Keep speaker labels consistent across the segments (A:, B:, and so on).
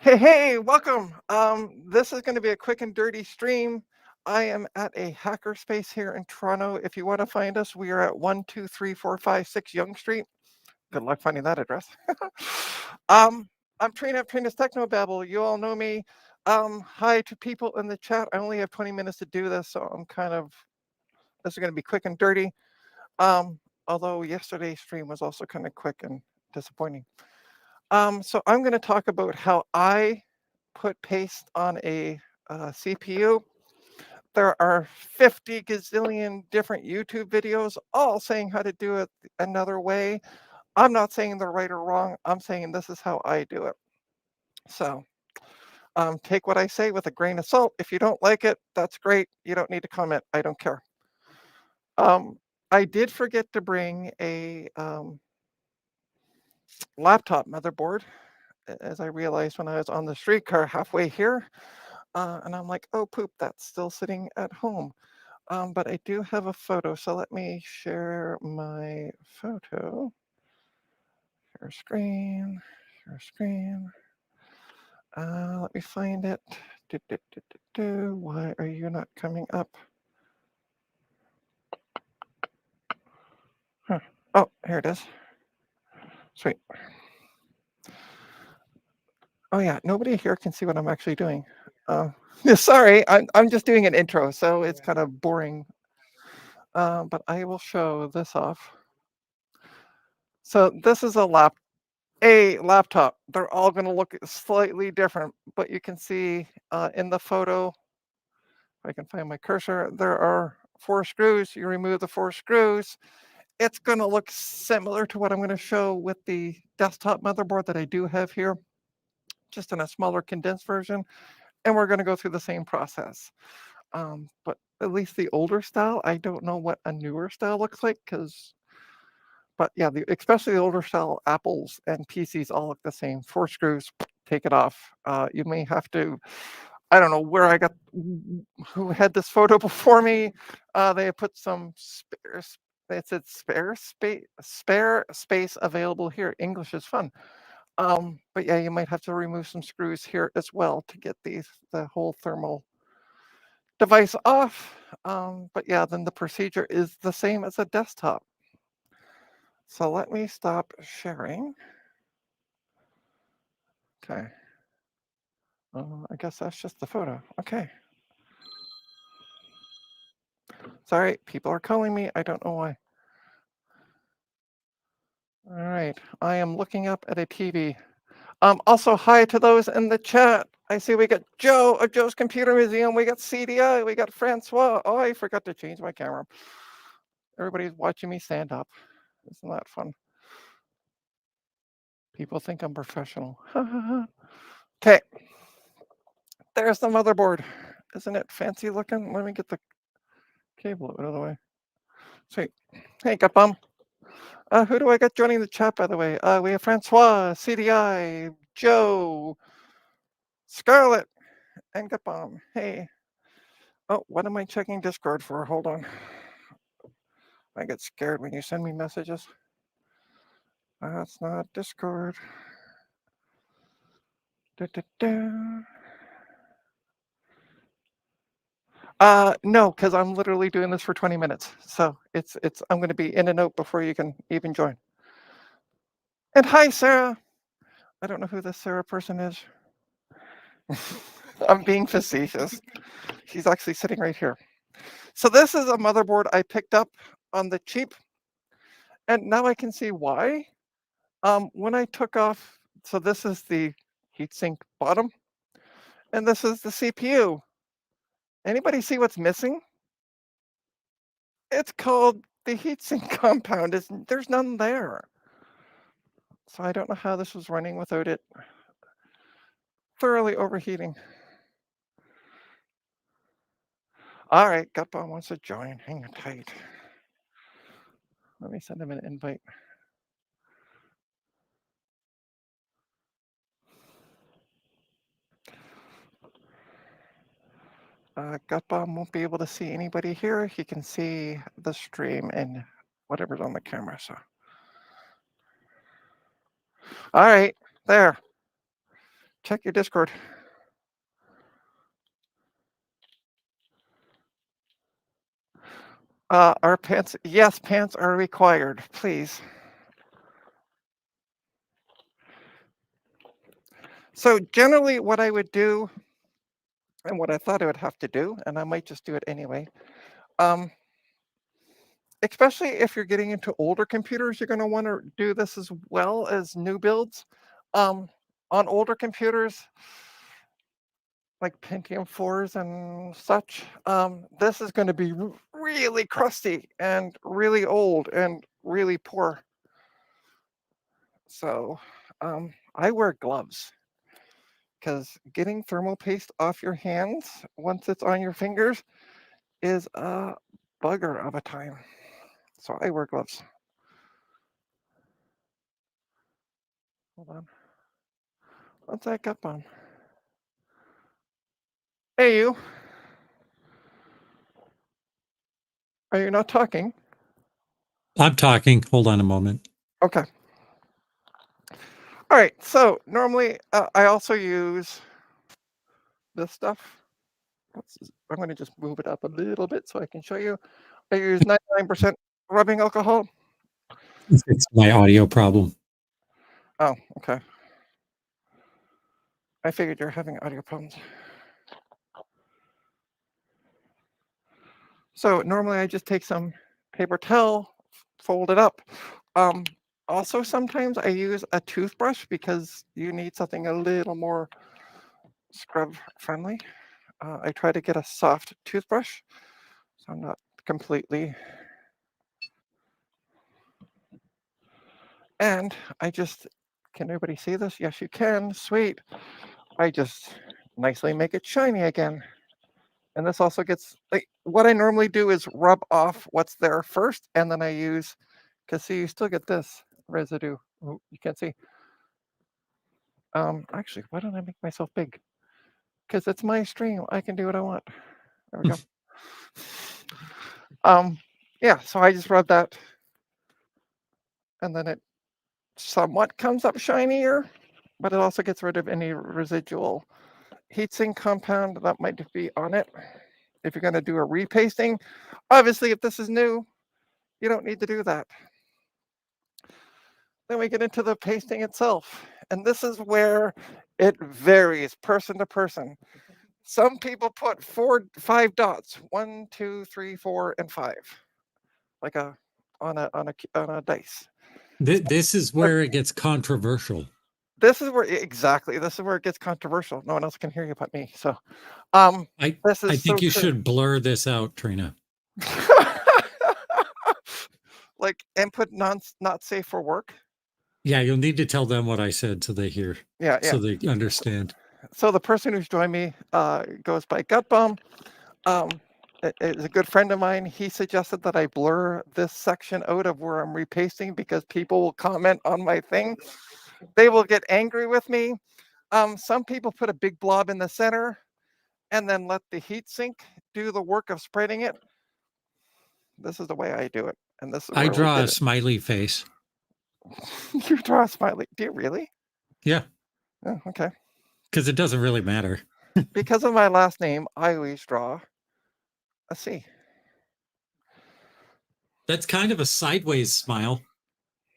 A: Hey, welcome. This is going to be a quick and dirty stream. I am at a hackerspace here in Toronto. If you want to find us, we are at 12345 Yonge Street. Good luck finding that address. um, I'm Trina of Trina's Technobabble. You all know me. Hi to people in the chat. I only have 20 minutes to do this, so this is going to be quick and dirty. Although yesterday's stream was also kind of quick and disappointing. So I'm going to talk about how I put paste on a CPU. There are 50 gazillion different YouTube videos all saying how to do it another way. I'm not saying they're right or wrong. I'm saying this is how I do it. So take what I say with a grain of salt. If you don't like it, that's great. You don't need to comment. I don't care. I did forget to bring a laptop motherboard, as I realized when I was on the streetcar halfway here. And I'm like, oh, poop, that's still sitting at home. But I do have a photo, so let me share my photo. Share screen, share screen. Let me find it. Why are you not coming up? Huh. Oh, here it is. Sweet. Oh yeah, nobody here can see what I'm actually doing. Sorry, I'm just doing an intro, so it's kind of boring. But I will show this off. So this is a laptop. They're all going to look slightly different, but you can see in the photo, if I can find my cursor, there are 4 screws. You remove the 4 screws. It's going to look similar to what I'm going to show with the desktop motherboard that I do have here, just in a smaller condensed version. And we're going to go through the same process. But at least the older style, I don't know what a newer style looks like but yeah, especially the older style Apples and PCs all look the same. 4 screws, take it off. You may have to, I don't know who had this photo before me. They put some it said spare space available here. English is fun. But yeah, you might have to remove some screws here as well to get the whole thermal device off. But yeah, then the procedure is the same as a desktop. So let me stop sharing. Okay. I guess that's just the photo. Okay. Sorry, people are calling me. I don't know why. All right. I am looking up at a TV. Also, hi to those in the chat. I see we got Joe of Joe's Computer Museum. We got CDI. We got Francois. Oh, I forgot to change my camera. Everybody's watching me stand up. Isn't that fun? People think I'm professional. Okay. There's the motherboard. Isn't it fancy looking? Let me get the cable out of the way. Sweet. Hey, got bum. Who do I got joining the chat, by the way? We have Francois, CDI, Joe, Scarlett, and Gapom. Hey. Oh, what am I checking Discord for? Hold on. I get scared when you send me messages. That's not Discord. No, because I'm literally doing this for 20 minutes. So I'm going to be in and out before you can even join. And hi, Sarah. I don't know who this Sarah person is. I'm being facetious. She's actually sitting right here. So this is a motherboard I picked up on the cheap, and now I can see why. When I took off, so this is the heatsink bottom, and this is the CPU. Anybody see what's missing? It's called the heatsink compound. There's none there. So I don't know how this was running without it thoroughly overheating. All right, Gutbomb wants to join. Hang tight. Let me send him an invite. Gutbomb won't be able to see anybody here. He can see the stream and whatever's on the camera. So, all right, there. Check your Discord. Are pants? Yes, pants are required. Please. So generally, what I would do, and what I thought I would have to do, and I might just do it anyway. Especially if you're getting into older computers, you're going to want to do this as well as new builds. On older computers, like Pentium 4s and such, this is going to be really crusty and really old and really poor. So I wear gloves because getting thermal paste off your hands once it's on your fingers is a bugger of a time. So I wear gloves. Hold on. What's that cup on? Hey, you. Are you not talking?
B: I'm talking. Hold on a moment.
A: Okay. All right. So normally I also use this stuff. I'm going to just move it up a little bit so I can show you. I use 99% rubbing alcohol.
B: It's my audio problem.
A: Oh, okay. I figured you're having audio problems. So normally I just take some paper towel, fold it up. Also, sometimes I use a toothbrush because you need something a little more scrub friendly. I try to get a soft toothbrush, so I'm not completely. And I just, can everybody see this? Yes, you can. Sweet. I just nicely make it shiny again. And this also gets, like, what I normally do is rub off what's there first, and then I use, because see, you still get this residue. Oh, you can't see. Actually, why don't I make myself big? Because it's my stream. I can do what I want. There we go. Yeah, so I just rub that, and then it somewhat comes up shinier, but it also gets rid of any residual heatsink compound that might be on it. If you're going to do a repasting, obviously, if this is new, you don't need to do that. Then we get into the pasting itself, and this is where it varies person to person. Some people put 5 dots, 1, 2, 3, 4, and 5, like on a dice.
B: This is where it gets controversial.
A: This is where exactly. This is where it gets controversial. No one else can hear you but me. So, this is
B: I think
A: so
B: you
A: true.
B: should blur this out, Trina.
A: Like input not safe for work.
B: Yeah, you'll need to tell them what I said so they hear.
A: Yeah,
B: So they understand.
A: So the person who's joined me goes by Gutbomb. Is a good friend of mine. He suggested that I blur this section out of where I'm repasting because people will comment on my thing. They will get angry with me. Some people put a big blob in the center and then let the heat sink do the work of spreading it. This is the way I do it. And this is
B: I
A: where we
B: draw
A: did
B: a smiley face.
A: it. You draw a smiley. Do you really?
B: Yeah.
A: Oh, okay.
B: Because it doesn't really matter.
A: Because of my last name, I always draw a C.
B: That's kind of a sideways smile.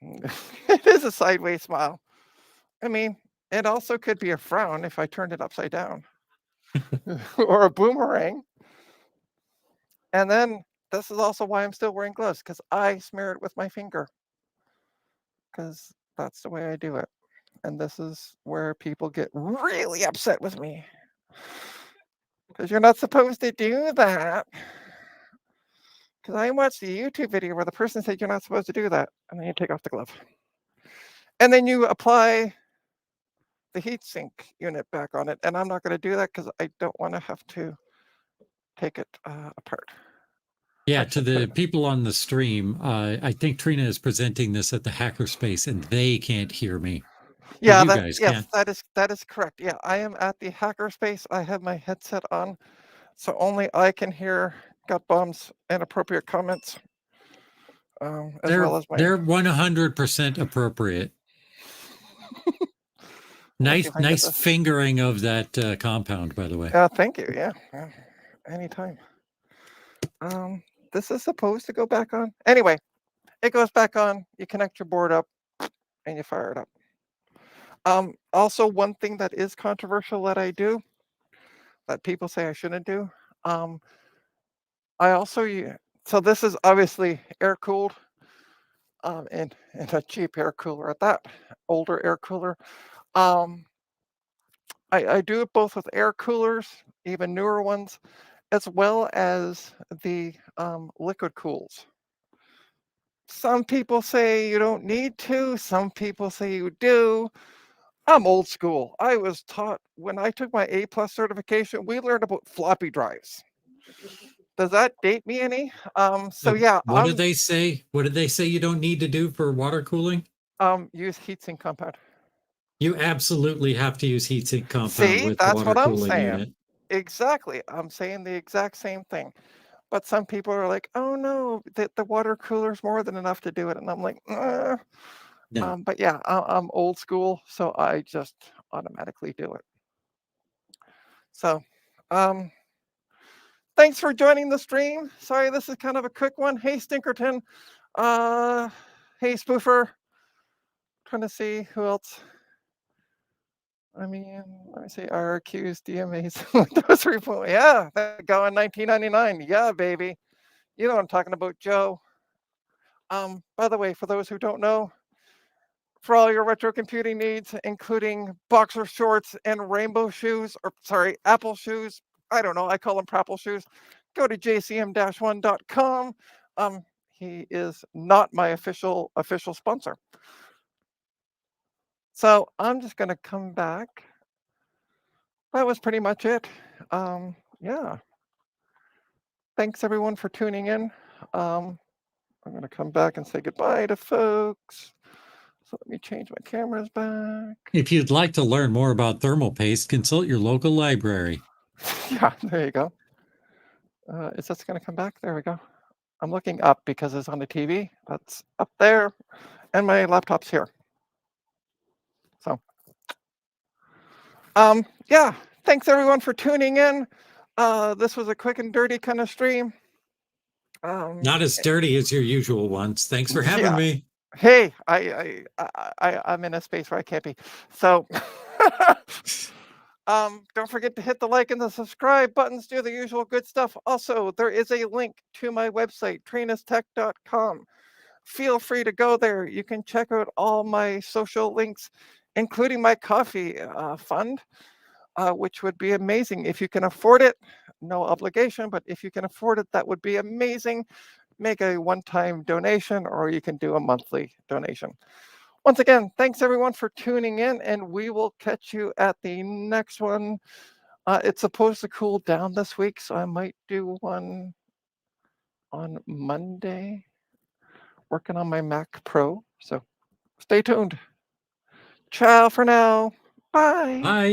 A: It is a sideways smile. I mean, it also could be a frown if I turned it upside down. Or a boomerang. And then this is also why I'm still wearing gloves, because I smear it with my finger. Because that's the way I do it. And this is where people get really upset with me. Because you're not supposed to do that. Because I watched a YouTube video where the person said you're not supposed to do that. And then you take off the glove. And then you apply the heatsink unit back on it. And I'm not going to do that because I don't want to have to take it apart.
B: Yeah, to the people on the stream, I think Trina is presenting this at the hackerspace and they can't hear me.
A: Yeah,
B: you guys
A: yes,
B: can.
A: that is correct. Yeah, I am at the hackerspace. I have my headset on, so only I can hear Gutbomb's inappropriate comments, as well as my.
B: They're 100% appropriate. Nice,
A: if I get
B: nice
A: this.
B: fingering of that compound, by the way.
A: Thank you. Yeah, anytime. This is supposed to go back on. Anyway, it goes back on. You connect your board up, and you fire it up. Also, one thing that is controversial that I do, that people say I shouldn't do, I also so this is obviously air cooled, and a cheap air cooler at that, older air cooler. Um, I do it both with air coolers, even newer ones, as well as the liquid cools. Some people say you don't need to, some people say you do. I'm old school. I was taught when I took my A+ certification, we learned about floppy drives. Does that date me any? So yeah,
B: What did they say? What did they say you don't need to do for water cooling?
A: use heatsink compound.
B: You absolutely have to use heatsink compound
A: See,
B: with
A: that's
B: water
A: what I'm
B: cooling
A: saying.
B: unit.
A: Exactly. I'm saying the exact same thing. But some people are like, oh no, the water cooler's more than enough to do it. And I'm like,
B: No.
A: but yeah, I'm old school, so I just automatically do it. So, um, thanks for joining the stream. Sorry, this is kind of a quick one. Hey, Stinkerton. Hey, Spoofer. Trying to see who else. I mean, let me see. RRQs, DMAs, Windows 3.0. Yeah, that go in 1999. Yeah, baby. You know what I'm talking about, Joe. By the way, for those who don't know, for all your retro computing needs, including boxer shorts and rainbow shoes, or sorry, Apple shoes. I don't know. I call them Prapple shoes. Go to jcm-1.com. He is not my official sponsor. So I'm just going to come back. That was pretty much it. Yeah. Thanks everyone for tuning in. I'm going to come back and say goodbye to folks. So let me change my cameras back.
B: If you'd like to learn more about thermal paste, consult your local library.
A: Yeah, there you go. Is this going to come back? There we go. I'm looking up because it's on the TV. That's up there. And my laptop's here. So, yeah, thanks everyone for tuning in. This was a quick and dirty kind of stream.
B: Not as dirty as your usual ones. Thanks for having
A: Yeah.
B: me.
A: Hey, I'm in a space where I can't be. So, don't forget to hit the like and the subscribe buttons. Do the usual good stuff. Also, there is a link to my website, trainustech.com. Feel free to go there. You can check out all my social links, including my coffee fund, which would be amazing if you can afford it. No obligation, but if you can afford it, that would be amazing. Make a one-time donation, or you can do a monthly donation. Once again, thanks everyone for tuning in, and we will catch you at the next one. It's supposed to cool down this week, so I might do one on Monday, working on my Mac Pro. So stay tuned. Ciao for now. Bye.
B: Bye.